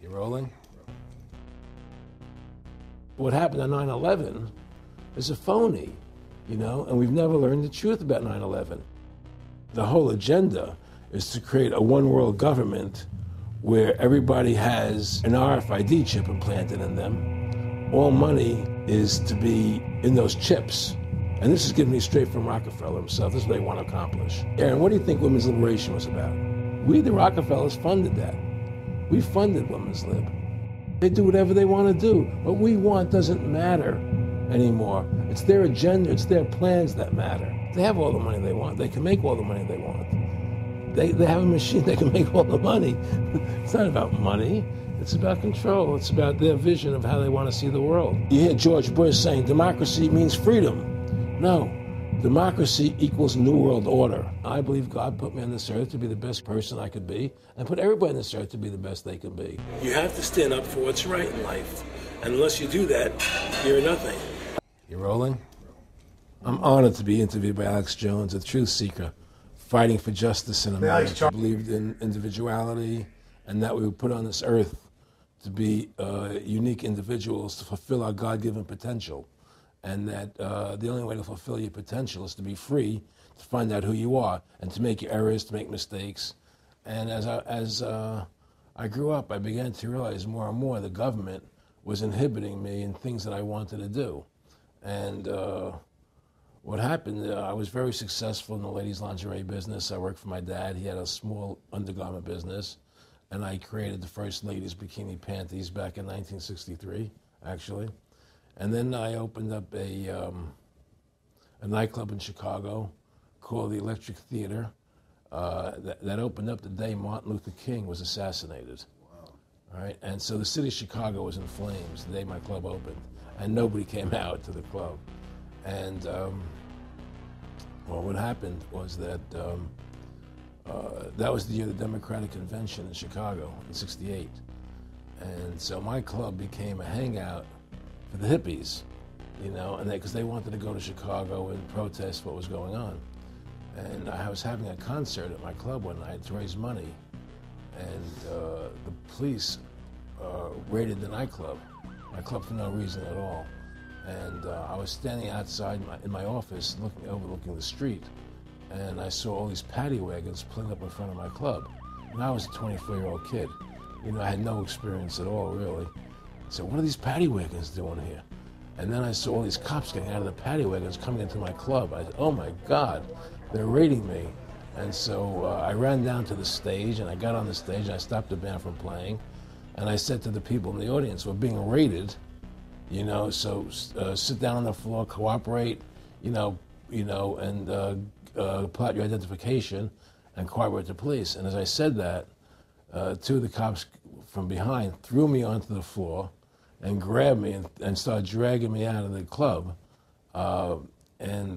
You rolling? What happened on 9/11 is a phony, and we've never learned the truth about 9/11. The whole agenda is to create a one-world government where everybody has an RFID chip implanted in them. All money is to be in those chips. And this is given me straight from Rockefeller himself. This is what they want to accomplish. Aaron, what do you think women's liberation was about? We, the Rockefellers, funded that. We funded women's lib. They do whatever they want to do. What we want doesn't matter anymore. It's their agenda, it's their plans that matter. They have all the money they want. They can make all the money they want. They have a machine that can make all the money. It's not about money. It's about control. It's about their vision of how they want to see the world. You hear George Bush saying democracy means freedom. No. Democracy equals New World Order. I believe God put me on this earth to be the best person I could be, and put everybody on this earth to be the best they can be. You have to stand up for what's right in life. And unless you do that, you're nothing. You rolling? I'm honored to be interviewed by Alex Jones, a truth seeker, fighting for justice in America. I believed in individuality and that we were put on this earth to be unique individuals to fulfill our God-given potential. And that the only way to fulfill your potential is to be free, to find out who you are, and to make your errors, to make mistakes. And as I grew up, I began to realize more and more the government was inhibiting me in things that I wanted to do. And what happened, I was very successful in the ladies' lingerie business. I worked for my dad. He had a small undergarment business. And I created the first ladies' bikini panties back in 1963, actually. And then I opened up a nightclub in Chicago called the Electric Theater that opened up the day Martin Luther King was assassinated. Wow. All right? And so the city of Chicago was in flames the day my club opened, and nobody came out to the club. And well, what happened was that that was the year of the Democratic Convention in Chicago in '68. And so my club became a hangout for the hippies, and because they wanted to go to Chicago and protest what was going on. And I was having a concert at my club one night to raise money, and the police raided the nightclub, my club for no reason at all. And I was standing outside in my office overlooking the street, and I saw all these paddy wagons pulling up in front of my club. And I was a 24-year-old kid. I had no experience at all, really. So what are these paddy wagons doing here? And then I saw all these cops getting out of the paddy wagons coming into my club. I said, oh my God, they're raiding me. And so I ran down to the stage, and I got on the stage, and I stopped the band from playing. And I said to the people in the audience, we're being raided, so sit down on the floor, cooperate, and pull out your identification and cooperate with the police. And as I said that, two of the cops from behind threw me onto the floor and grabbed me and started dragging me out of the club. I'm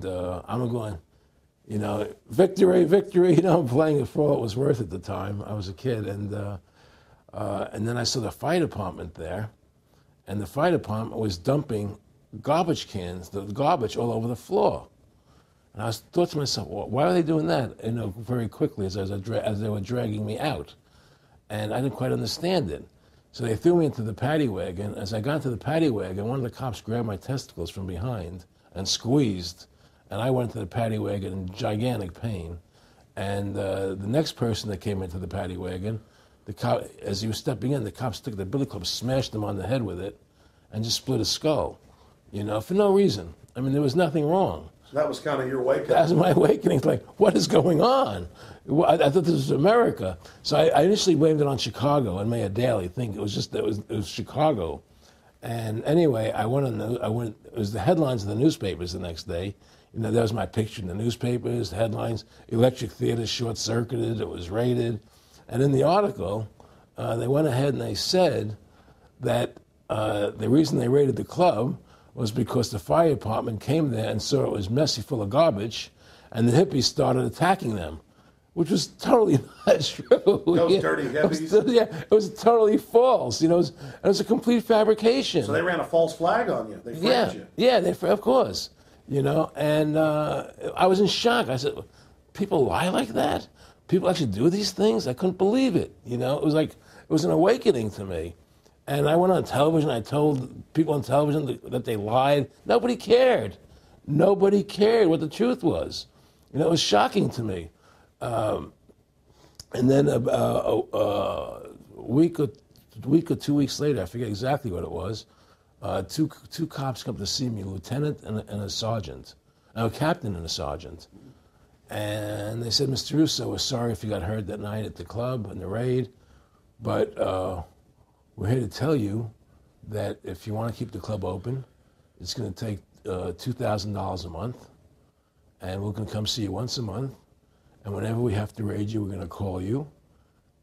going, victory, victory, I'm playing it for all it was worth at the time. I was a kid. And then I saw the fire department there, and the fire department was dumping garbage cans, the garbage all over the floor. And I thought to myself, well, why are they doing that? Very quickly as they were dragging me out. And I didn't quite understand it. So they threw me into the paddy wagon. As I got into the paddy wagon, one of the cops grabbed my testicles from behind and squeezed, and I went into the paddy wagon in gigantic pain. And the next person that came into the paddy wagon, the cop, as he was stepping in, the cops took the billy club, smashed him on the head with it, and just split his skull, for no reason. I mean, there was nothing wrong. So that was kind of your awakening. That was my awakening. It's like, what is going on? I thought this was America. So I initially blamed it on Chicago and Mayor Daley, thinking it was Chicago. And anyway, it was the headlines of the newspapers the next day. That was my picture in the newspapers, the headlines, Electric Theater short-circuited, it was raided. And in the article, they went ahead and they said that the reason they raided the club was because the fire department came there and saw it was messy, full of garbage, and the hippies started attacking them, which was totally not true. Those dirty hippies? It was totally false. It was a complete fabrication. So they ran a false flag on you. They framed you. Yeah, of course. And I was in shock. I said, people lie like that? People actually do these things? I couldn't believe it. It was like was an awakening to me. And I went on television. I told people on television that they lied. Nobody cared. Nobody cared what the truth was. You know, it was shocking to me. And then a week or 2 weeks later, I forget exactly what it was, two cops come to see me, a lieutenant and a sergeant, a captain and a sergeant. And they said, Mr. Russo, we're sorry if you got hurt that night at the club in the raid, but we're here to tell you that if you want to keep the club open, it's going to take $2,000 a month, and we're going to come see you once a month, and whenever we have to raid you, we're going to call you,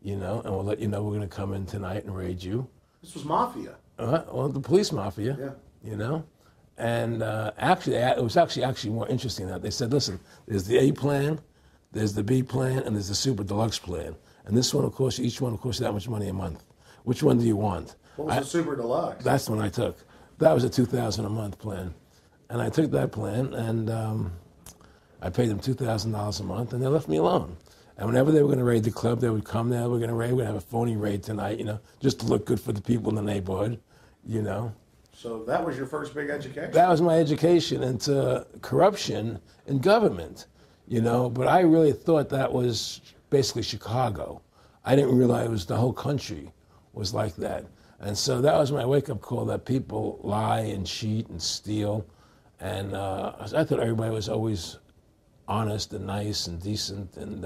you know, and we'll let you know we're going to come in tonight and raid you. This was mafia. Well, the police mafia, Yeah. you know. And actually, it was actually more interesting that they said, listen, there's the A plan, there's the B plan, and there's the super deluxe plan. And this one will cost you, each one will cost you that much money a month. Which one do you want? What was the super deluxe? That's the one I took. That was a $2,000 a month plan. And I took that plan, and I paid them $2,000 a month, and they left me alone. And whenever they were going to raid the club, they would come there, we're going to have a phony raid tonight, you know, just to look good for the people in the neighborhood, you know. So that was your first big education? That was my education into corruption in government, you know, but I really thought that was basically Chicago. I didn't realize it was the whole country was like that. And so that was my wake-up call, that people lie and cheat and steal. And I thought everybody was always honest and nice and decent, and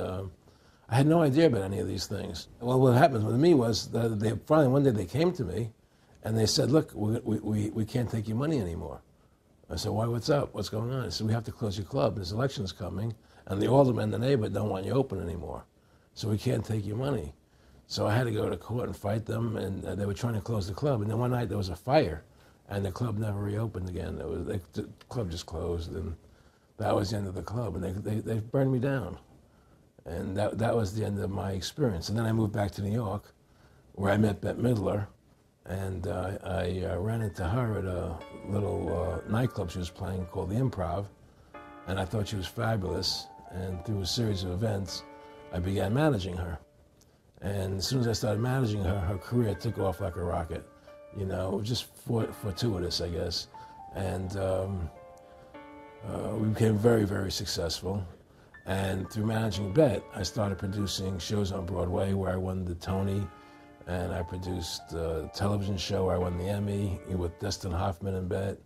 I had no idea about any of these things. Well, what happened with me was that they finally one day they came to me, and they said, "Look, we can't take your money anymore." I said, "Why? What's up? What's going on?" I said, "We have to close your club. There's elections coming, and the aldermen in the neighborhood don't want you open anymore, so we can't take your money." So I had to go to court and fight them, and they were trying to close the club. And then one night there was a fire, and the club never reopened again. The club just closed, and that was the end of the club, and they burned me down. And that was the end of my experience. And then I moved back to New York, where I met Bette Midler, and I ran into her at a little nightclub she was playing called The Improv, and I thought she was fabulous. And through a series of events, I began managing her. And as soon as I started managing her, her career took off like a rocket. You know, just fortuitous, I guess. And we became very, very successful. And through managing Bette, I started producing shows on Broadway where I won the Tony, and I produced a television show where I won the Emmy with Dustin Hoffman and Bette,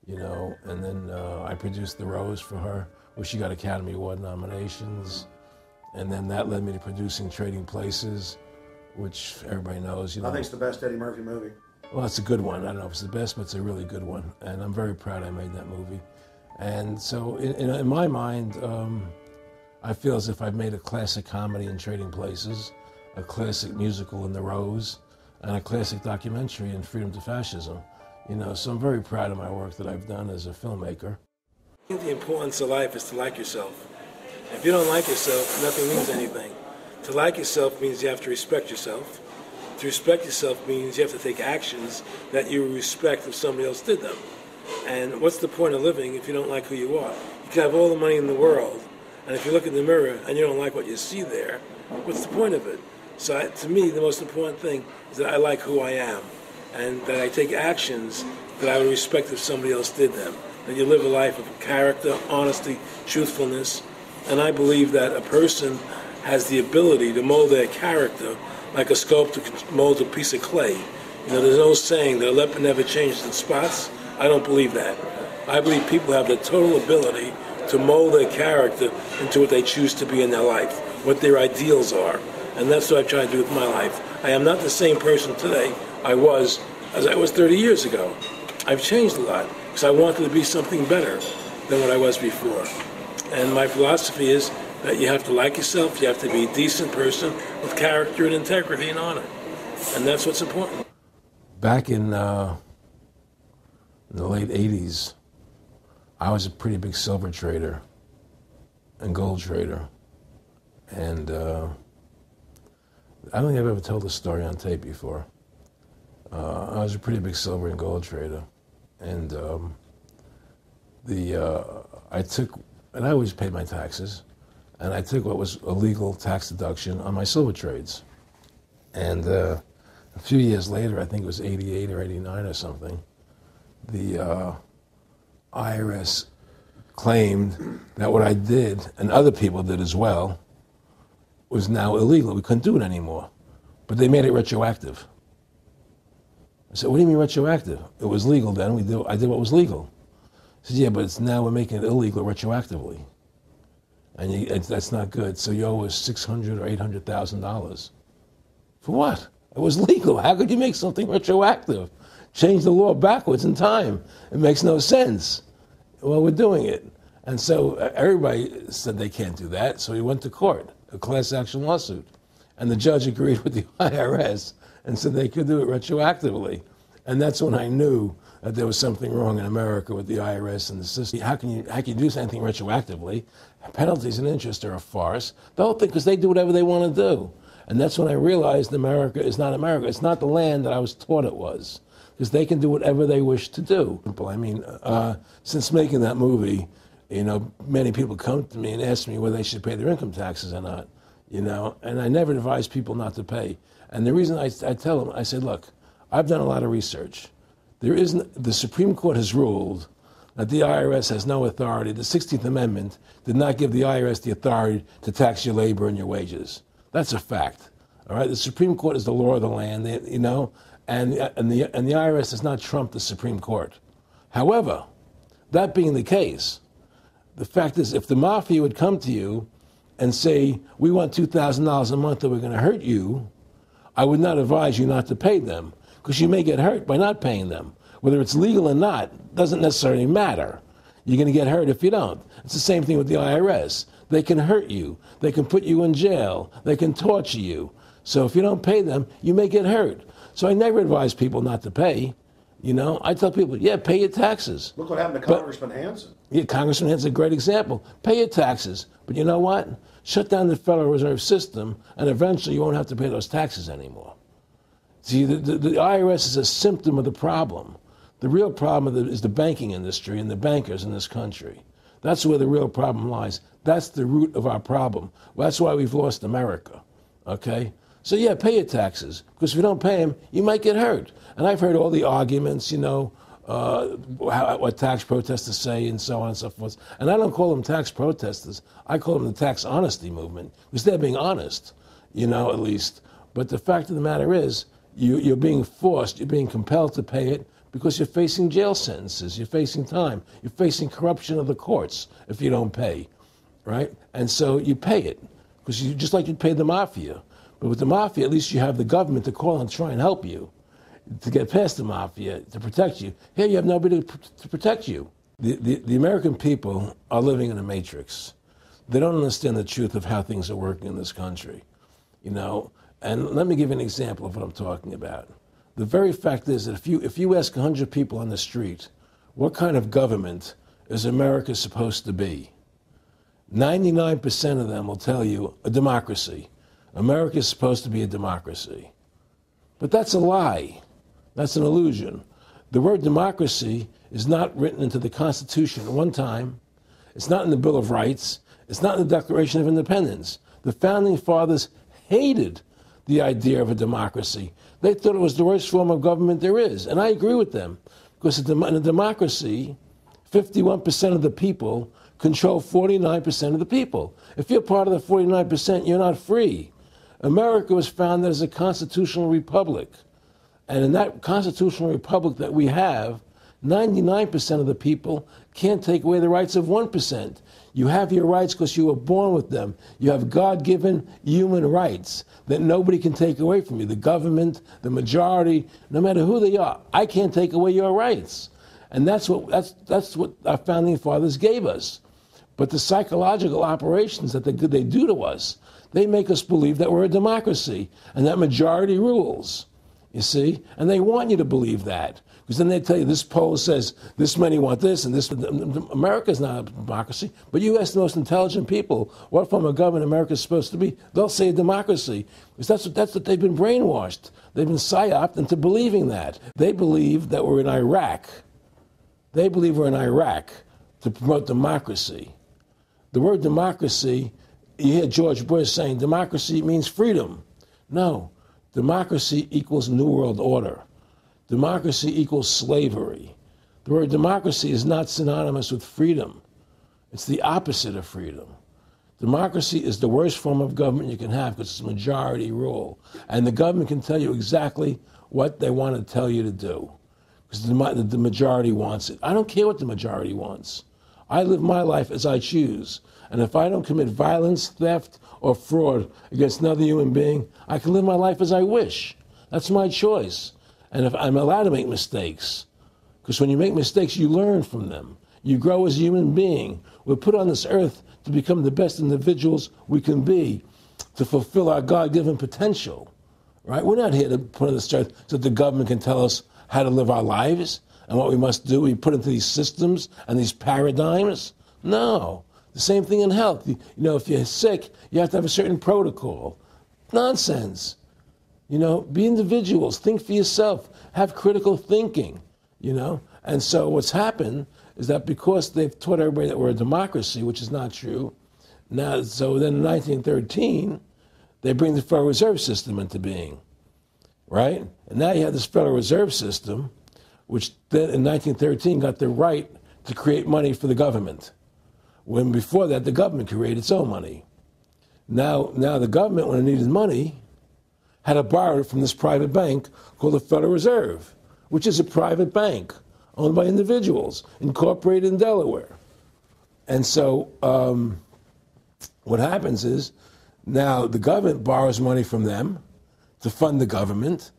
you know, and then I produced The Rose for her, where she got Academy Award nominations. And then that led me to producing Trading Places, which everybody knows, you know. I think it's the best Eddie Murphy movie. Well, it's a good one. I don't know if it's the best, but it's a really good one. And I'm very proud I made that movie. And so in my mind, I feel as if I've made a classic comedy in Trading Places, a classic musical in The Rose, and a classic documentary in Freedom to Fascism. You know, so I'm very proud of my work that I've done as a filmmaker. I think the importance of life is to like yourself. If you don't like yourself, nothing means anything. To like yourself means you have to respect yourself. To respect yourself means you have to take actions that you respect if somebody else did them. And what's the point of living if you don't like who you are? You can have all the money in the world, and if you look in the mirror and you don't like what you see there, what's the point of it? So to me, the most important thing is that I like who I am, and that I take actions that I would respect if somebody else did them. That you live a life of character, honesty, truthfulness, and I believe that a person has the ability to mold their character like a sculptor can mold a piece of clay. You know, there's no saying that a leopard never changes its spots. I don't believe that. I believe people have the total ability to mold their character into what they choose to be in their life, what their ideals are. And that's what I try to do with my life. I am not the same person today I was as I was 30 years ago. I've changed a lot because I wanted to be something better than what I was before. And my philosophy is that you have to like yourself, you have to be a decent person with character and integrity and honor. And that's what's important. Back in the late 80s, I was a pretty big silver trader and gold trader. And I don't think I've ever told this story on tape before. I was a pretty big silver and gold trader. And I always paid my taxes, and I took what was a legal tax deduction on my silver trades. And A few years later, I think it was 88 or 89 or something, the IRS claimed that what I did, and other people did as well, was now illegal. We couldn't do it anymore. But they made it retroactive. I said, what do you mean retroactive? It was legal then. I did what was legal. I said, yeah, but it's now we're making it illegal retroactively. And that's not good. So you owe us $600,000 or $800,000. For what? It was legal. How could you make something retroactive? Change the law backwards in time. It makes no sense. Well, we're doing it. And so everybody said they can't do that. So we went to court, a class action lawsuit. And the judge agreed with the IRS and said they could do it retroactively. And that's when I knew that there was something wrong in America with the IRS and the system. How can you do something retroactively? Penalties and interest are a farce. The whole thing, because they do whatever they want to do. And that's when I realized America is not America. It's not the land that I was taught it was. Because they can do whatever they wish to do. I mean, since making that movie, many people come to me and ask me whether they should pay their income taxes or not. And I never advise people not to pay. And the reason I tell them, I say, look, I've done a lot of research. The Supreme Court has ruled that the IRS has no authority. The 16th Amendment did not give the IRS the authority to tax your labor and your wages. That's a fact. All right, the Supreme Court is the law of the land, and the IRS does not trump the Supreme Court. However, that being the case, the fact is, if the mafia would come to you and say, we want $2,000 a month or we're going to hurt you, I would not advise you not to pay them, because you may get hurt by not paying them. Whether it's legal or not doesn't necessarily matter. You're going to get hurt if you don't. It's the same thing with the IRS. They can hurt you. They can put you in jail. They can torture you. So if you don't pay them, you may get hurt. So I never advise people not to pay. I tell people, yeah, pay your taxes. Look what happened to Congressman Hansen. Yeah, Congressman Hansen's a great example. Pay your taxes. But you know what? Shut down the Federal Reserve System, and eventually you won't have to pay those taxes anymore. See, the IRS is a symptom of the problem. The real problem is the banking industry and the bankers in this country. That's where the real problem lies. That's the root of our problem. Well, that's why we've lost America, okay? So yeah, pay your taxes, because if you don't pay them, you might get hurt. And I've heard all the arguments, what tax protesters say and so on and so forth. And I don't call them tax protesters. I call them the tax honesty movement, because they're being honest, at least. But the fact of the matter is, you're being forced, you're being compelled to pay it, because you're facing jail sentences, you're facing time, you're facing corruption of the courts if you don't pay, right? And so you pay it, because just like you'd pay the mafia. But with the mafia, at least you have the government to call and try and help you to get past the mafia, to protect you. Here you have nobody to protect you. The American people are living in a matrix. They don't understand the truth of how things are working in this country, And let me give you an example of what I'm talking about. The very fact is that if you ask 100 people on the street, what kind of government is America supposed to be? 99% of them will tell you a democracy. America is supposed to be a democracy. But that's a lie. That's an illusion. The word democracy is not written into the Constitution at one time. It's not in the Bill of Rights. It's not in the Declaration of Independence. The Founding Fathers hated the idea of a democracy. They thought it was the worst form of government there is. And I agree with them. Because in a democracy, 51% of the people control 49% of the people. If you're part of the 49%, you're not free. America was founded as a constitutional republic. And in that constitutional republic that we have, 99% of the people can't take away the rights of 1%. You have your rights because you were born with them. You have God-given human rights that nobody can take away from you. The government, the majority, no matter who they are, I can't take away your rights. And that's what our founding fathers gave us. But the psychological operations that they do to us, they make us believe that we're a democracy and that majority rules, you see? And they want you to believe that. Because then they tell you this poll says this many want this and this. America's not a democracy. But you ask the most intelligent people what form of government America is supposed to be, they'll say a democracy. Because that's what they've been brainwashed. They've been psyoped into believing that. They believe that we're in Iraq. They believe we're in Iraq to promote democracy. The word democracy, you hear George Bush saying democracy means freedom. No. democracy equals New World Order. Democracy equals slavery. The word democracy is not synonymous with freedom. It's the opposite of freedom. Democracy is the worst form of government you can have because it's majority rule. And the government can tell you exactly what they want to tell you to do because the majority wants it. I don't care what the majority wants. I live my life as I choose. And if I don't commit violence, theft, or fraud against another human being, I can live my life as I wish. That's my choice. And if I'm allowed to make mistakes, because when you make mistakes, you learn from them. You grow as a human being. We're put on this earth to become the best individuals we can be, to fulfill our God-given potential, right? We're not here to put on this earth so that the government can tell us how to live our lives and what we must do. We put into these systems and these paradigms. No. The same thing in health. You know, if you're sick, you have to have a certain protocol. Nonsense. You know, be individuals. Think for yourself. Have critical thinking, you know. And so what's happened is that because they've taught everybody that we're a democracy, which is not true, now, so then in 1913, they bring the Federal Reserve System into being, right? And now you have this Federal Reserve System, which then in 1913 got the right to create money for the government, when before that the government created its own money. Now the government, when it needed money, had to borrow it from this private bank called the Federal Reserve, which is a private bank owned by individuals, incorporated in Delaware. And so what happens is now the government borrows money from them to fund the government.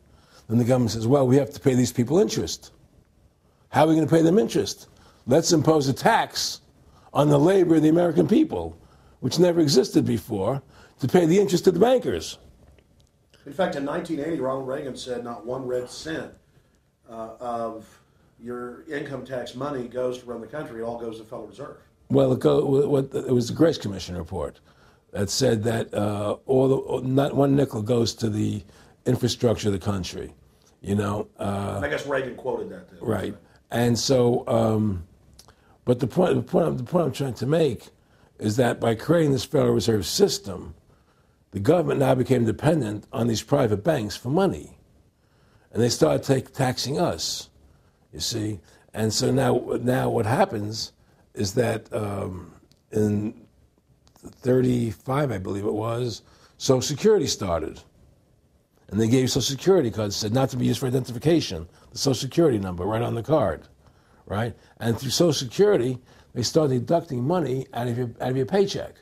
Then the government says, well, we have to pay these people interest. How are we going to pay them interest? Let's impose a tax on the labor of the American people, which never existed before, to pay the interest to the bankers. In fact, in 1980, Ronald Reagan said not one red cent of your income tax money goes to run the country. It all goes to the Federal Reserve. Well, it was the Grace Commission report that said that not one nickel goes to the infrastructure of the country. You know. I guess Reagan quoted that. Too, right. And so, but the point I'm trying to make is that by creating this Federal Reserve System, the government now became dependent on these private banks for money, and they started taxing us. You see, and so now what happens is that in 1935, I believe it was, Social Security started. And they gave you Social Security cards, said not to be used for identification, the Social Security number right on the card, right? And through Social Security, they started deducting money out of your paycheck.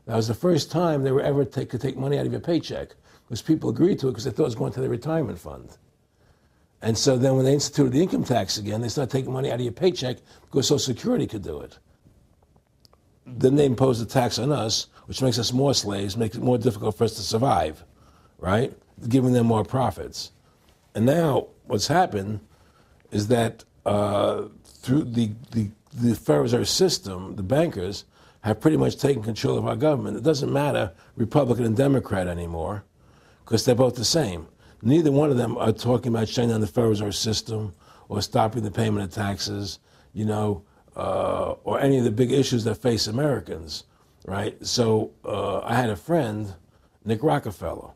That was the first time they were ever could take money out of your paycheck, because people agreed to it because they thought it was going to their retirement fund. And so then when they instituted the income tax again, they started taking money out of your paycheck because Social Security could do it. Then they imposed a tax on us, which makes us more slaves, makes it more difficult for us to survive, right? Giving them more profits. And now what's happened is that through the Federal Reserve System, the bankers have pretty much taken control of our government. It doesn't matter Republican and Democrat anymore, because they're both the same. Neither one of them are talking about shutting down the Federal Reserve System or stopping the payment of taxes, you know, or any of the big issues that face Americans, right? So I had a friend, Nick Rockefeller,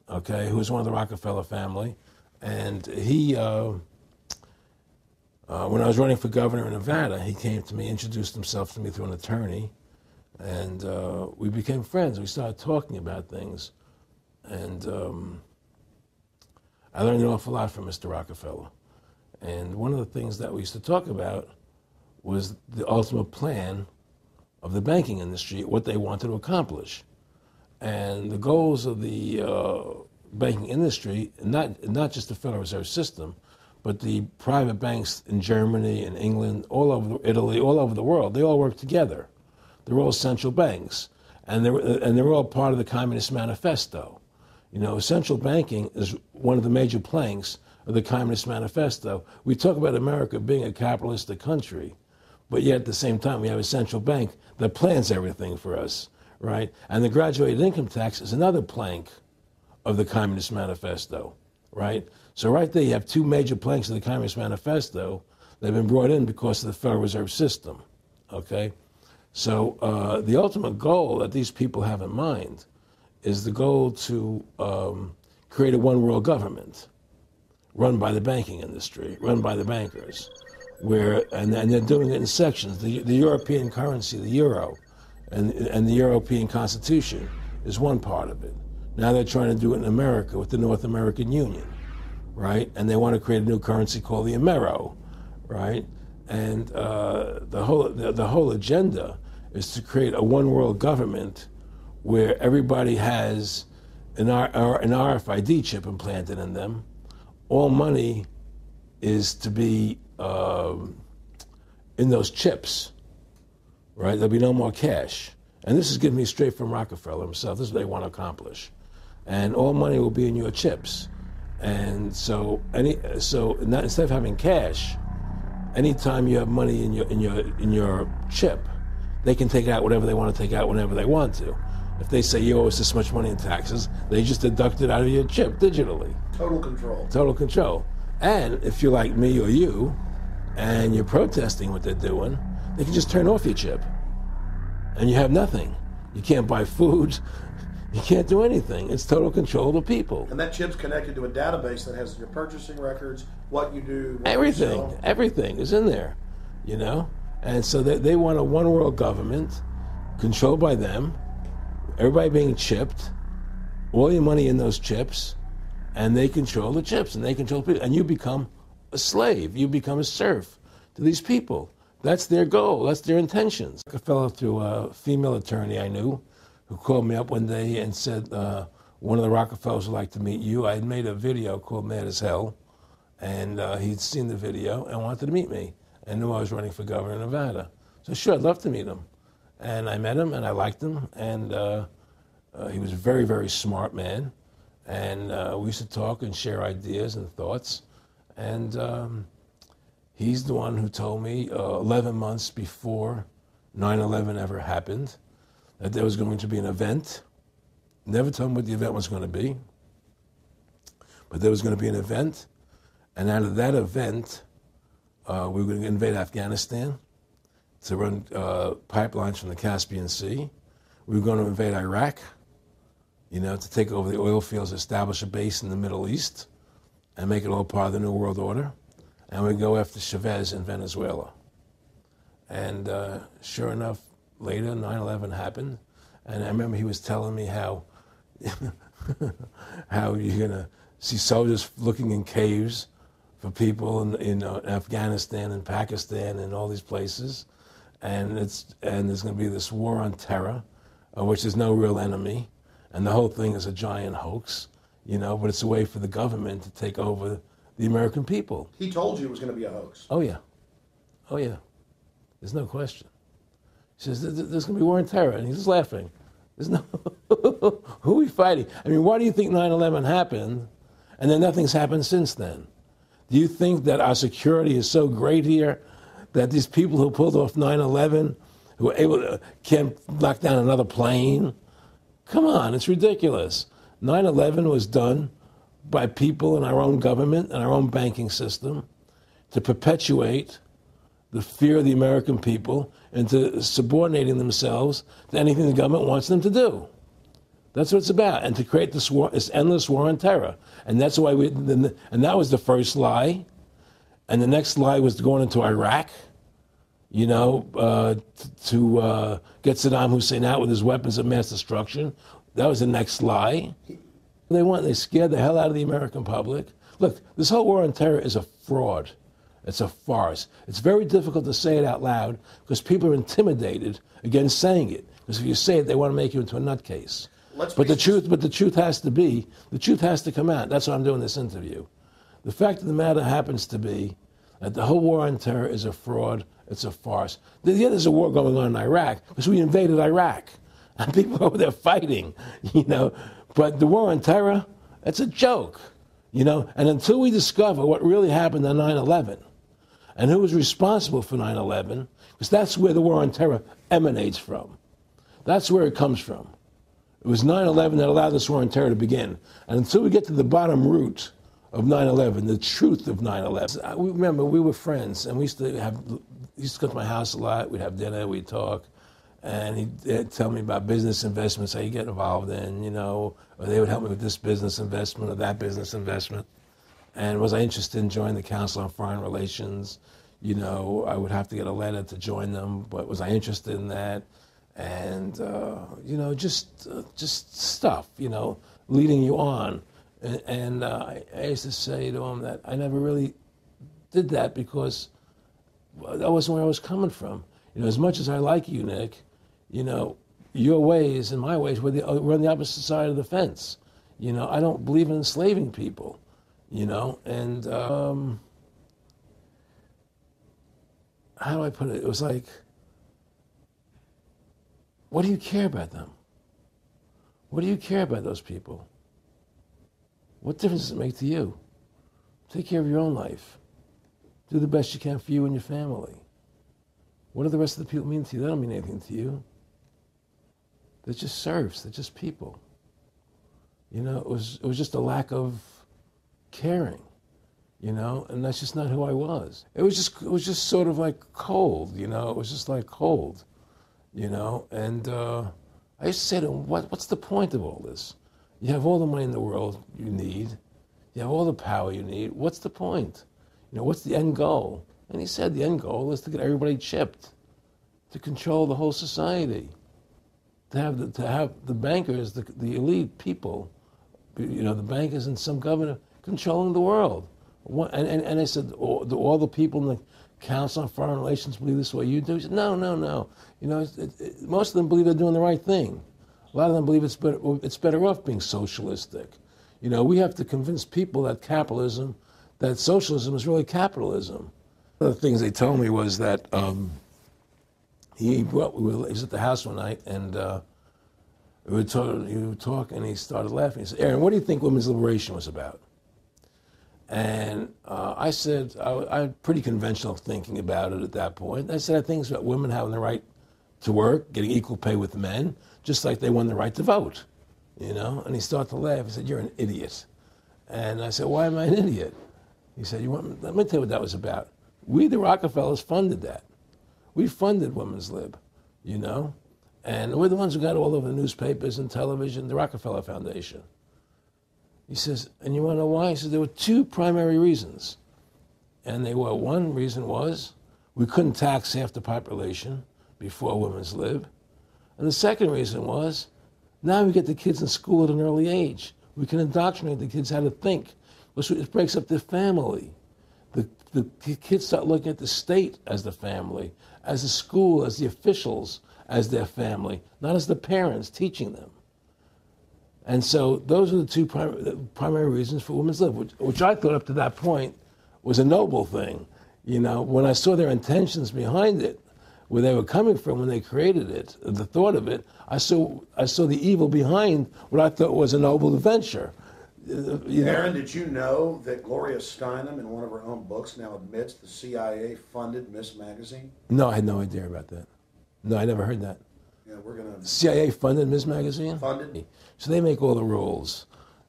okay, who was one of the Rockefeller family, and he, when I was running for governor in Nevada, he came to me, introduced himself to me through an attorney, and we became friends. We started talking about things, and I learned an awful lot from Mr. Rockefeller. And one of the things that we used to talk about was the ultimate plan of the banking industry, what they wanted to accomplish. And the goals of the banking industry, not just the Federal Reserve System, but the private banks in Germany and England, all over Italy, all over the world, they all work together. They're all central banks. And they're all part of the Communist Manifesto. You know, central banking is one of the major planks of the Communist Manifesto. We talk about America being a capitalistic country, but yet at the same time we have a central bank that plans everything for us, right? And the graduated income tax is another plank of the Communist Manifesto, right? So right there you have two major planks of the Communist Manifesto that have been brought in because of the Federal Reserve System, okay? So the ultimate goal that these people have in mind is the goal to create a one world government run by the banking industry, run by the bankers, and they're doing it in sections. The European currency, the euro, and the European Constitution is one part of it. Now they're trying to do it in America with the North American Union, right? And they want to create a new currency called the Amero, right? And the whole agenda is to create a one world government where everybody has an RFID chip implanted in them. All money is to be in those chips, right? There'll be no more cash. And this is given me straight from Rockefeller himself. This is what they want to accomplish. And all money will be in your chips. And so instead of having cash, anytime you have money in your chip, they can take out whatever they want to take out whenever they want to. If they say you owe us this much money in taxes, they just deduct it out of your chip digitally. Total control. Total control. And if you're like me or you, and you're protesting what they're doing, they can just turn off your chip. And you have nothing. You can't buy food. You can't do anything. It's total control of the people. And that chip's connected to a database that has your purchasing records, what you do, what everything. you sell. Everything is in there, you know? And so they want a one world government controlled by them, everybody being chipped, all your money in those chips, and they control the chips, and they control people. And you become a slave. You become a serf to these people. That's their goal. That's their intentions. I fell through a female attorney I knew who called me up one day and said, one of the Rockefellers would like to meet you. I had made a video called Mad as Hell, and he'd seen the video and wanted to meet me and knew I was running for governor of Nevada. So sure, I'd love to meet him. And I met him, and I liked him, and he was a very, very smart man. And we used to talk and share ideas and thoughts. And he's the one who told me 11 months before 9/11 ever happened that there was going to be an event. Never told him what the event was going to be, but there was going to be an event. And out of that event, we were going to invade Afghanistan to run pipelines from the Caspian Sea. We were going to invade Iraq, you know, to take over the oil fields, establish a base in the Middle East, and make it all part of the New World Order. And we'd go after Chavez in Venezuela. And sure enough, later, 9/11 happened. And I remember he was telling me how how you're going to see soldiers looking in caves for people in Afghanistan and Pakistan and all these places. And there's going to be this war on terror, which is no real enemy. And the whole thing is a giant hoax, you know, but it's a way for the government to take over the American people. He told you it was going to be a hoax. Oh, yeah. Oh, yeah. There's no question. He says, there's going to be war on terror. And he's just laughing. There's no... Who are we fighting? I mean, why do you think 9/11 happened and then nothing's happened since then? Do you think that our security is so great here that these people who pulled off 9/11, who were able to, can't knock down another plane? Come on, it's ridiculous. 9/11 was done by people in our own government and our own banking system to perpetuate the fear of the American people into subordinating themselves to anything the government wants them to do. That's what it's about, and to create this war, this endless war on terror. And that's why and that was the first lie. And the next lie was going into Iraq, you know, to get Saddam Hussein out with his weapons of mass destruction. That was the next lie. They scared the hell out of the American public. Look, this whole war on terror is a fraud. It's a farce. It's very difficult to say it out loud because people are intimidated against saying it. Because if you say it, they want to make you into a nutcase. But the truth has to come out. That's why I'm doing this interview. The fact of the matter happens to be that the whole war on terror is a fraud. It's a farce. Yeah, there's a war going on in Iraq because we invaded Iraq. And people over there fighting, you know. But the war on terror, it's a joke, you know. And until we discover what really happened on 9/11 and who was responsible for 9/11, because that's where the war on terror emanates from. That's where it comes from. It was 9/11 that allowed this war on terror to begin. And until we get to the bottom root of 9/11, the truth of 9/11. Remember, we were friends, and he used to come to my house a lot. We'd have dinner, we'd talk. And he'd tell me about business investments that you get involved in, you know, or they would help me with this business investment or that business investment. And was I interested in joining the Council on Foreign Relations? You know, I would have to get a letter to join them, but was I interested in that? And, you know, just stuff, you know, leading you on. And I used to say to him that I never really did that because that wasn't where I was coming from. You know, as much as I like you, Nick, you know, your ways and my ways, we're on the opposite side of the fence. You know, I don't believe in enslaving people, you know, and how do I put it? It was like, what do you care about them? What do you care about those people? What difference does it make to you? Take care of your own life. Do the best you can for you and your family. What do the rest of the people mean to you? They don't mean anything to you. They're just serfs. They're just people. You know, it was just a lack of caring, you know, and that's just not who I was. It was just sort of like cold, you know. It was just like cold, you know. And I used to say to him, what's the point of all this? You have all the money in the world you need. You have all the power you need. What's the point? You know, what's the end goal? And he said the end goal is to get everybody chipped, to control the whole society, to have the bankers, the elite people, you know, the bankers and some governor controlling the world. And I said, do all the people in the Council on Foreign Relations believe this way you do? He said, no. You know, most of them believe they're doing the right thing. A lot of them believe it's better off being socialistic. You know, we have to convince people that socialism is really capitalism. One of the things they told me was that he was at the house one night and he would talk and he started laughing. He said, Aaron, what do you think women's liberation was about? And I said, I had pretty conventional thinking about it at that point. I said, I think it's about women having the right to work, getting equal pay with men, just like they won the right to vote, you know? And he started to laugh. He said, you're an idiot. And I said, why am I an idiot? He said, let me tell you what that was about. We, the Rockefellers, funded that. We funded women's lib, you know? And we're the ones who got all over the newspapers and television, the Rockefeller Foundation. He says, and you want to know why? He said, there were two primary reasons. And they were, one reason was we couldn't tax half the population before women's lib. And the second reason was, now we get the kids in school at an early age. We can indoctrinate the kids how to think. It breaks up the family. The kids start looking at the state as the family, as the school, as the officials, as their family, not as the parents teaching them. And so those are the two primary reasons for women's lib, which I thought up to that point was a noble thing. You know, when I saw their intentions behind it, where they were coming from when they created it, the thought of it, I saw the evil behind what I thought was a noble venture. Aaron, did you know that Gloria Steinem, in one of her own books, now admits the CIA funded Miss Magazine? No, I had no idea about that. No, I never heard that. Yeah, we're going to... CIA funded Miss Magazine? Funded. So they make all the rules,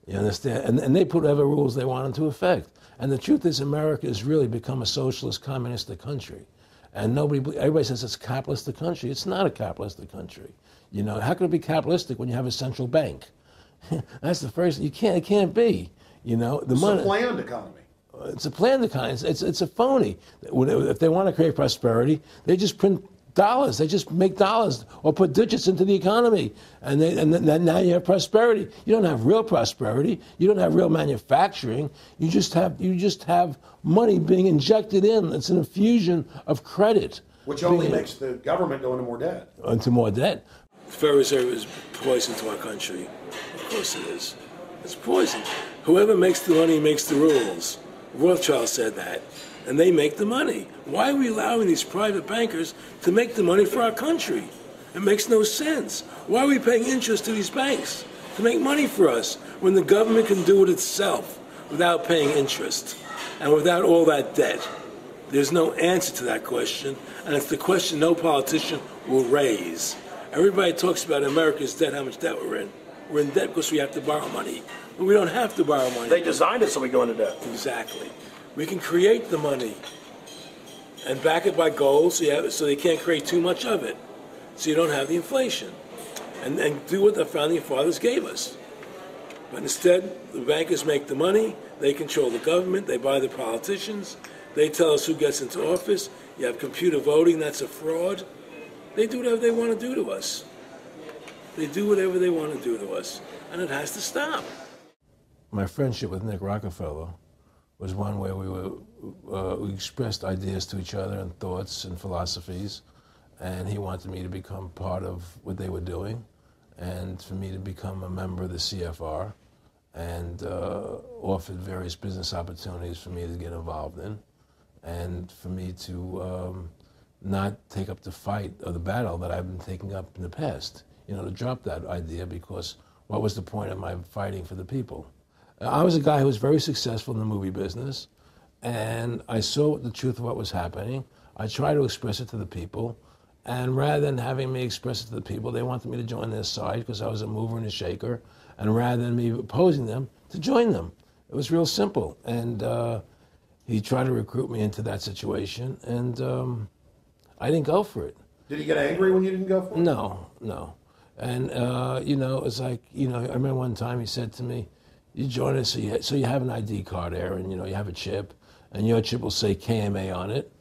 you understand? And they put whatever rules they want into effect. And the truth is America has really become a socialist, communistic country. And everybody says it's a capitalistic country. It's not a capitalistic country. You know, how can it be capitalistic when you have a central bank? That's the first. It can't be. You know, it's a planned economy. It's a planned economy. It's a phony. If they want to create prosperity, they just print dollars. They just make dollars or put digits into the economy, and then now you have prosperity. You don't have real prosperity. You don't have real manufacturing. You just have money being injected in. It's an infusion of credit, which only makes the government go into more debt. Into more debt. The Federal Reserve is poison to our country. Of course it is. It's poison. Whoever makes the money makes the rules. Rothschild said that. And they make the money. Why are we allowing these private bankers to make the money for our country? It makes no sense. Why are we paying interest to these banks to make money for us when the government can do it itself without paying interest and without all that debt? There's no answer to that question, and it's the question no politician will raise. Everybody talks about America's debt, how much debt we're in. We're in debt because we have to borrow money. But we don't have to borrow money. They designed it so we go into debt. Exactly. We can create the money and back it by goals so they can't create too much of it. so you don't have the inflation, and do what the founding fathers gave us. But instead, the bankers make the money, they control the government, they buy the politicians, they tell us who gets into office. You have computer voting, that's a fraud. They do whatever they want to do to us. They do whatever they want to do to us, and it has to stop. My friendship with Nick Rockefeller was one where we expressed ideas to each other and thoughts and philosophies, and he wanted me to become part of what they were doing, and for me to become a member of the CFR, and offered various business opportunities for me to get involved in, and for me to not take up the fight or the battle that I've been taking up in the past, to drop that idea, because what was the point of my fighting for the people? I was a guy who was very successful in the movie business, and I saw the truth of what was happening. I tried to express it to the people, and rather than having me express it to the people, they wanted me to join their side because I was a mover and a shaker, and rather than me opposing them, to join them. It was real simple, and he tried to recruit me into that situation, and I didn't go for it. Did he get angry when you didn't go for it? No. And, it's like, I remember one time he said to me, you join us, so you have an ID card, Aaron, you have a chip, and your chip will say KMA on it.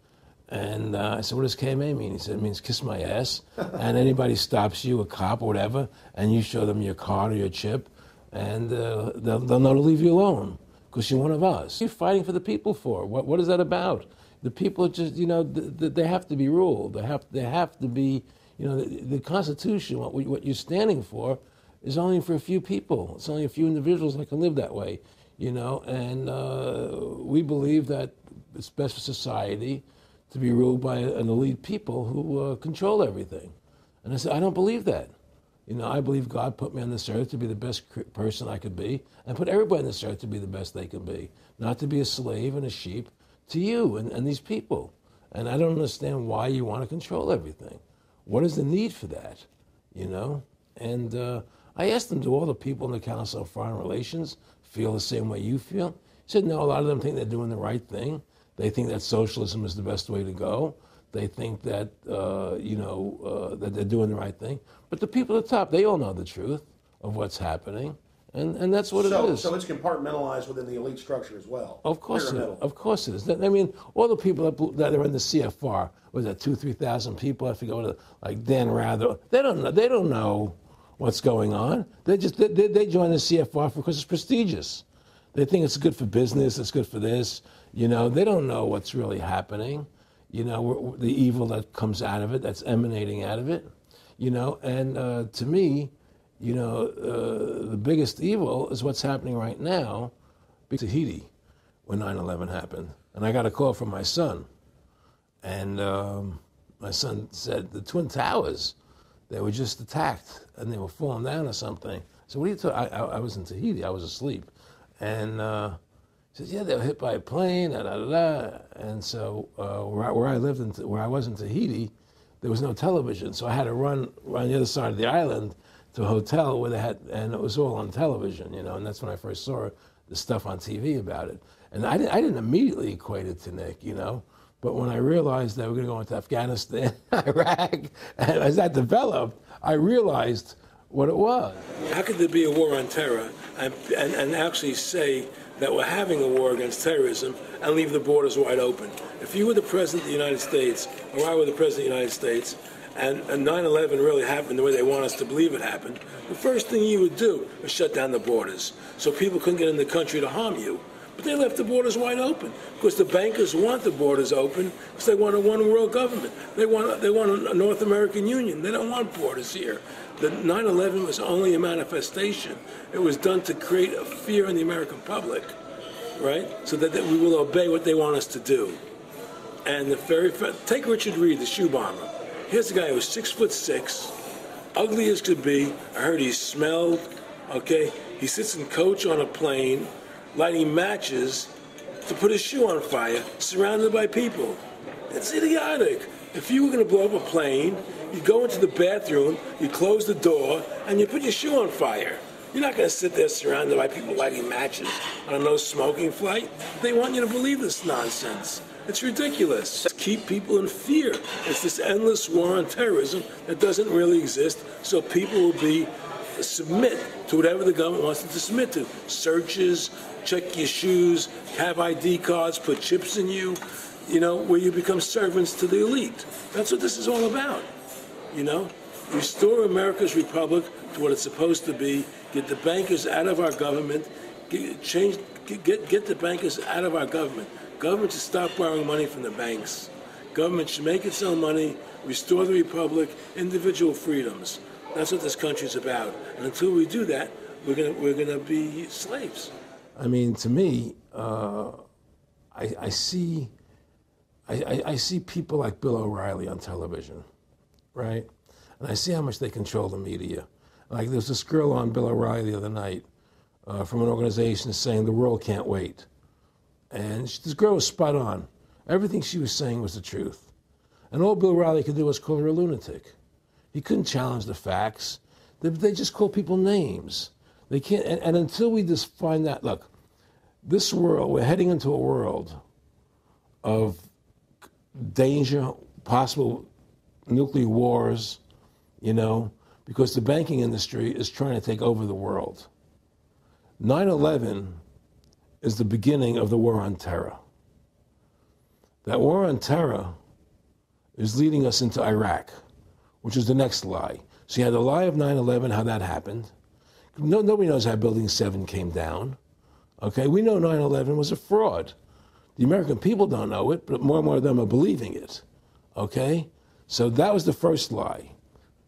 And I said, what does KMA mean? He said, it means kiss my ass. And anybody stops you, a cop or whatever, and you show them your card or your chip, and they'll know to leave you alone because you're one of us. What are you fighting for the people for? What is that about? The people are just, they have to be ruled. They have to be, the Constitution, what you're standing for, is only for a few people. It's only a few individuals that can live that way, and we believe that it's best for society to be ruled by an elite people who control everything. And I said, I don't believe that. I believe God put me on this earth to be the best person I could be, and put everybody on this earth to be the best they can be, not to be a slave and a sheep to you and these people. And I don't understand why you want to control everything. What is the need for that, And I asked him, do all the people in the Council of Foreign Relations feel the same way you feel? He said, no, a lot of them think they're doing the right thing. They think that socialism is the best way to go. They think that, that they're doing the right thing. But the people at the top, they all know the truth of what's happening. And that's what it is. So it's compartmentalized within the elite structure as well. Of course it is. I mean, all the people that are in the CFR, was that 2,000-3,000 people? I forget, like Dan Rather. They don't know what's going on. They join the CFR because it's prestigious. They think it's good for business. It's good for this. They don't know what's really happening. The evil that comes out of it, that's emanating out of it. And to me, the biggest evil is what's happening right now. Tahiti, when 9/11 happened, and I got a call from my son, and my son said the Twin Towers, they were just attacked and they were falling down or something. So what are you talking? I was in Tahiti, I was asleep, and he says, yeah, they were hit by a plane, And so where I lived, where I was in Tahiti, there was no television, so I had to run the other side of the island to a hotel where they had, and it was all on television, and that's when I first saw the stuff on TV about it. And I didn't immediately equate it to Nick, but when I realized that we were going to go into Afghanistan, Iraq, and as that developed, I realized what it was. How could there be a war on terror and actually say that we're having a war against terrorism and leave the borders wide open? If you were the President of the United States, or I were the President of the United States, and 9/11 really happened the way they want us to believe it happened, the first thing you would do is shut down the borders so people couldn't get in the country to harm you. But they left the borders wide open because the bankers want the borders open because they want a one-world government. They want a North American Union. They don't want borders here. The 9/11 was only a manifestation. It was done to create a fear in the American public, right? So that we will obey what they want us to do. And take Richard Reed, the shoe bomber. Here's a guy who was 6'6", ugly as could be. I heard he smelled. Okay, he sits in coach on a plane, lighting matches to put his shoe on fire, surrounded by people. It's idiotic. If you were going to blow up a plane, you go into the bathroom, you close the door, and you put your shoe on fire. You're not going to sit there surrounded by people lighting matches on a no-smoking flight. They want you to believe this nonsense. It's ridiculous. Keep people in fear. It's this endless war on terrorism that doesn't really exist, so people will submit to whatever the government wants them to submit to. Searches, check your shoes, have ID cards, put chips in you, where you become servants to the elite. That's what this is all about, Restore America's republic to what it's supposed to be. Get the bankers out of our government. Get the bankers out of our government. Government should stop borrowing money from the banks. Government should make its own money, restore the republic, individual freedoms. That's what this country's about. And until we do that, we're gonna be slaves. I mean, to me, I see people like Bill O'Reilly on television, right? And I see how much they control the media. Like there's this girl on Bill O'Reilly the other night from an organization saying the world can't wait. And this girl was spot on. Everything she was saying was the truth. And all Bill O'Reilly could do was call her a lunatic. He couldn't challenge the facts. They just call people names. They can't, and until we just find that, look, this world, we're heading into a world of danger, possible nuclear wars, because the banking industry is trying to take over the world. 9/11 is the beginning of the war on terror. That war on terror is leading us into Iraq, which is the next lie. So you had the lie of 9/11, how that happened. Nobody knows how Building 7 came down. Okay, we know 9/11 was a fraud. The American people don't know it, but more and more of them are believing it. Okay, so that was the first lie.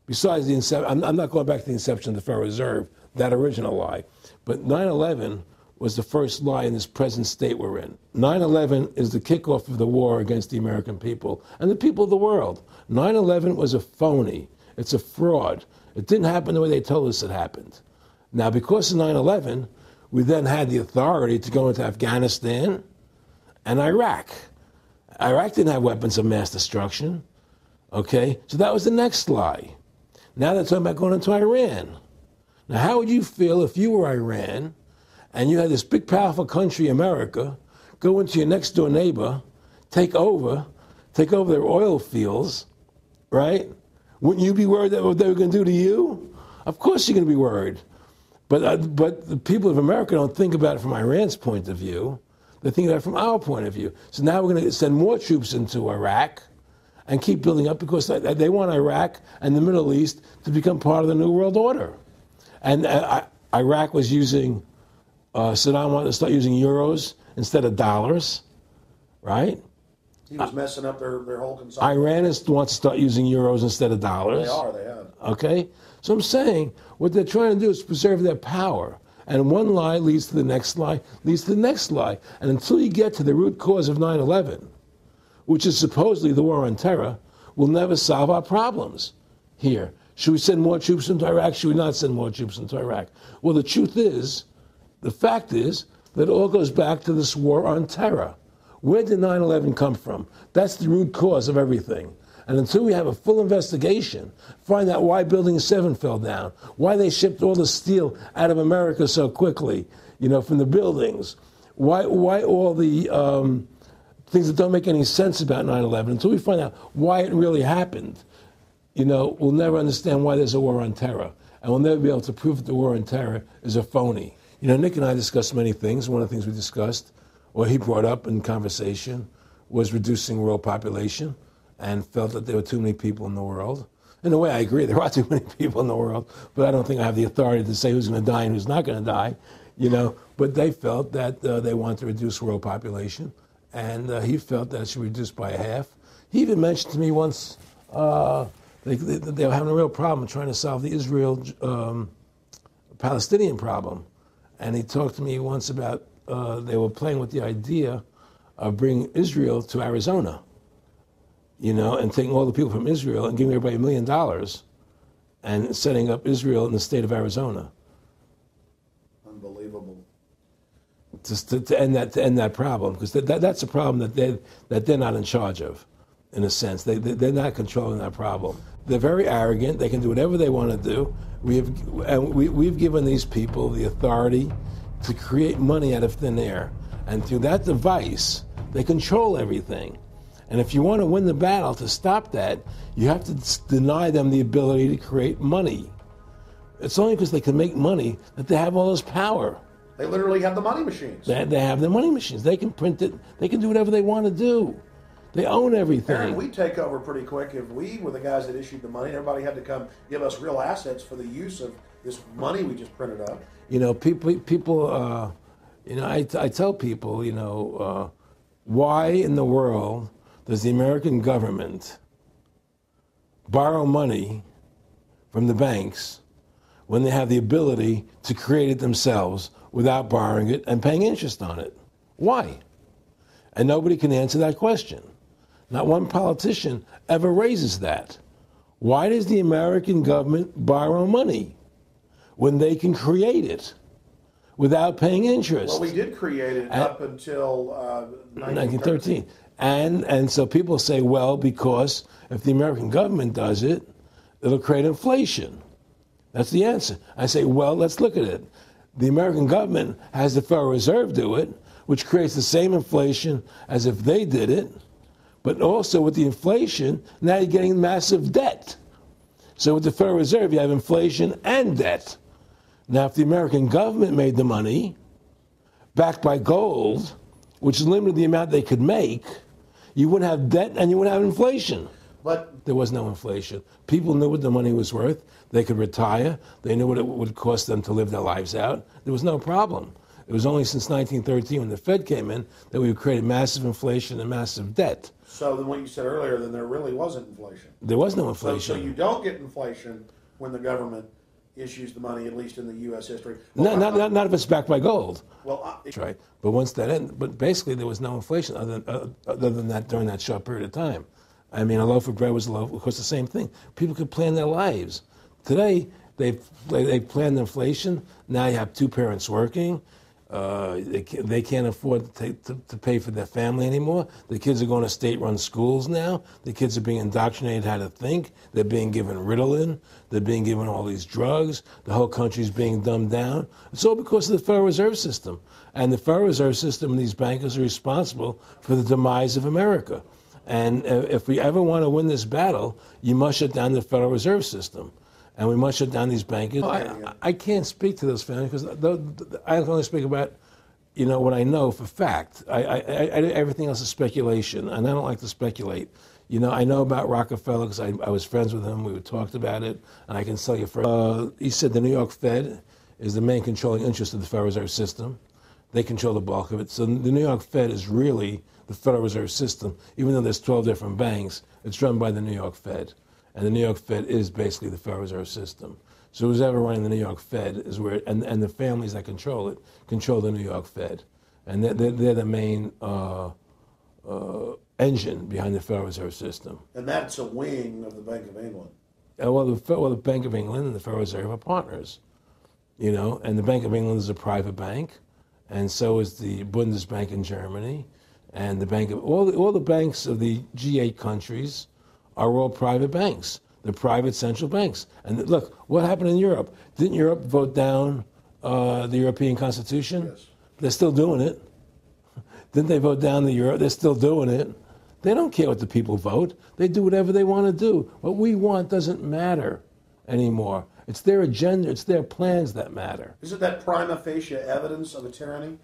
Besides the inception, I'm not going back to the inception of the Federal Reserve, that original lie. But 9/11 was the first lie in this present state we're in. 9/11 is the kickoff of the war against the American people and the people of the world. 9/11 was a phony. It's a fraud. It didn't happen the way they told us it happened. Now, because of 9/11, we then had the authority to go into Afghanistan and Iraq. Iraq didn't have weapons of mass destruction. Okay? So that was the next lie. Now they're talking about going into Iran. Now, how would you feel if you were Iran and you had this big, powerful country, America, go into your next door neighbor, take over their oil fields, right? Wouldn't you be worried that what they were going to do to you? Of course you're going to be worried. But the people of America don't think about it from Iran's point of view. They think about it from our point of view. So now we're going to send more troops into Iraq and keep building up because they want Iraq and the Middle East to become part of the New World Order. And Iraq was using, Saddam wanted to start using euros instead of dollars, right? He was messing up their whole consumption. Iran wants to start using euros instead of dollars. They have. Okay? So I'm saying what they're trying to do is preserve their power. And one lie leads to the next lie, leads to the next lie. And until you get to the root cause of 9/11, which is supposedly the war on terror, we'll never solve our problems here. Should we send more troops into Iraq? Should we not send more troops into Iraq? Well, the fact is, that it all goes back to this war on terror. Where did 9/11 come from? That's the root cause of everything. And until we have a full investigation, find out why Building 7 fell down, why they shipped all the steel out of America so quickly, from the buildings, why all the things that don't make any sense about 9/11, until we find out why it really happened, we'll never understand why there's a war on terror. And we'll never be able to prove that the war on terror is a phony. Nick and I discussed many things. One of the things we discussed, or he brought up in conversation, was reducing world population, and felt that there were too many people in the world. In a way, I agree, there are too many people in the world, but I don't think I have the authority to say who's going to die and who's not going to die, But they felt that they wanted to reduce world population, and he felt that it should be reduced by half. He even mentioned to me once they were having a real problem trying to solve the Israel-Palestinian problem. And he talked to me once about they were playing with the idea of bringing Israel to Arizona, and taking all the people from Israel and giving everybody $1 million and setting up Israel in the state of Arizona. Unbelievable. To end that problem, because that's a problem that they're not in charge of. in a sense. They're not controlling that problem. They're very arrogant. They can do whatever they want to do. We've given these people the authority to create money out of thin air. And through that device, they control everything. And if you want to win the battle to stop that, you have to deny them the ability to create money. It's only because they can make money that they have all this power. They literally have the money machines. They have the money machines. They can print it. They can do whatever they want to do. They own everything. Aaron, we take over pretty quick. If we were the guys that issued the money, everybody had to come give us real assets for the use of this money we just printed up. You know, people. I tell people, why in the world does the American government borrow money from the banks when they have the ability to create it themselves without borrowing it and paying interest on it? Why? And nobody can answer that question. Not one politician ever raises that. Why does the American government borrow money when they can create it without paying interest? Well, we did create it up until 1913. And so people say, well, because if the American government does it, it'll create inflation. That's the answer. I say, well, let's look at it. The American government has the Federal Reserve do it, which creates the same inflation as if they did it. But also with the inflation, now you're getting massive debt. So with the Federal Reserve, you have inflation and debt. Now, if the American government made the money, backed by gold, which limited the amount they could make, you wouldn't have debt and you wouldn't have inflation. But there was no inflation. People knew what the money was worth. They could retire. They knew what it would cost them to live their lives out. There was no problem. It was only since 1913, when the Fed came in, that we created massive inflation and massive debt. So then what you said earlier, then there really wasn't inflation. There was no inflation. So you don't get inflation when the government issues the money, at least in the U.S. history. Well, not if it's backed by gold. Well, That's right. But once that ended, but basically there was no inflation other than that during that short period of time. I mean, a loaf of bread was a loaf. Of course, the same thing. People could plan their lives. Today, they planned inflation. Now you have two parents working. They can't afford to pay for their family anymore. The kids are going to state-run schools now. The kids are being indoctrinated how to think. They're being given Ritalin. They're being given all these drugs. The whole country's being dumbed down. It's all because of the Federal Reserve System. And the Federal Reserve System and these bankers are responsible for the demise of America. And if we ever want to win this battle, you must shut down the Federal Reserve System. And we must shut down these bankers. I can't speak to those families because I can only speak about, what I know for fact. Everything else is speculation, and I don't like to speculate. I know about Rockefeller because I was friends with him. We talked about it, and I can tell you first. He said the New York Fed is the main controlling interest of the Federal Reserve System. They control the bulk of it. So the New York Fed is really the Federal Reserve System. Even though there's 12 different banks, it's run by the New York Fed. And the New York Fed is basically the Federal Reserve System. So who's ever running the New York Fed is where, and the families that control it, control the New York Fed. And they're the main engine behind the Federal Reserve System. And that's a wing of the Bank of England. Well, the Bank of England and the Federal Reserve are partners, and the Bank of England is a private bank, and so is the Bundesbank in Germany, and the bank of all the banks of the G8 countries are all private banks. They're private central banks. And look, what happened in Europe? Didn't Europe vote down the European Constitution? Yes. They're still doing it. Didn't they vote down the euro? They're still doing it. They don't care what the people vote. They do whatever they want to do. What we want doesn't matter anymore. It's their agenda. It's their plans that matter. Isn't that prima facie evidence of a tyranny?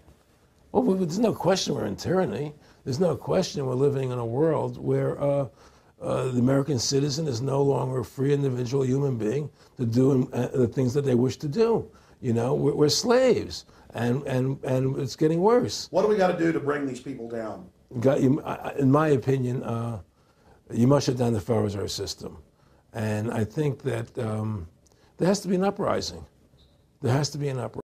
Well, there's no question we're in tyranny. There's no question we're living in a world where the American citizen is no longer a free individual human being to do the things that they wish to do. We're slaves, and it's getting worse. What do we got to do to bring these people down? In my opinion, you must shut down the Federal Reserve System. And I think that there has to be an uprising. There has to be an uprising.